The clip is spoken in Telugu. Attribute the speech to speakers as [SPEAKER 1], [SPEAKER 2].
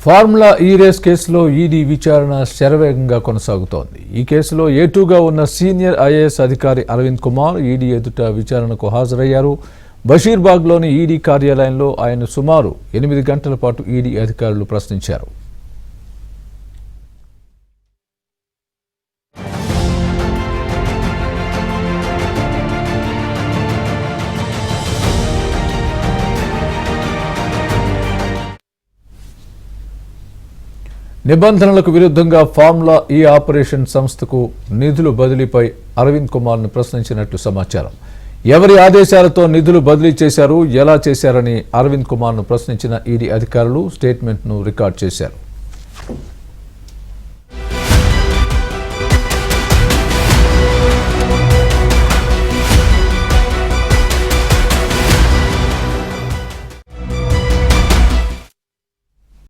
[SPEAKER 1] ఫార్ములా ఈ రేస్ కేసులో ఈడీ విచారణ శరవేగంగా కొనసాగుతోంది. ఈ కేసులో ఏటూగా ఉన్న సీనియర్ ఐఏఎస్ అధికారి అరవింద్ కుమార్ ఈడీ ఎదుట విచారణకు హాజరయ్యారు. బషీర్బాగ్లోని ఈడీ కార్యాలయంలో ఆయన సుమారు 8 గంటల పాటు ఈడీ అధికారులు ప్రశ్నించారు. నిబంధనలకు విరుద్ధంగా ఫార్ములా ఈ ఆపరేషన్ సంస్థకు నిధులు బదిలీపై అరవింద్ కుమార్ను ప్రశ్నించినట్లు సమాచారం. ఎవరి ఆదేశాలతో నిధులు బదిలీ చేశారు, ఎలా చేశారని అరవింద్ కుమార్ను ప్రశ్నించిన ఈడీ అధికారులు స్టేట్మెంట్ను రికార్డు చేశారు.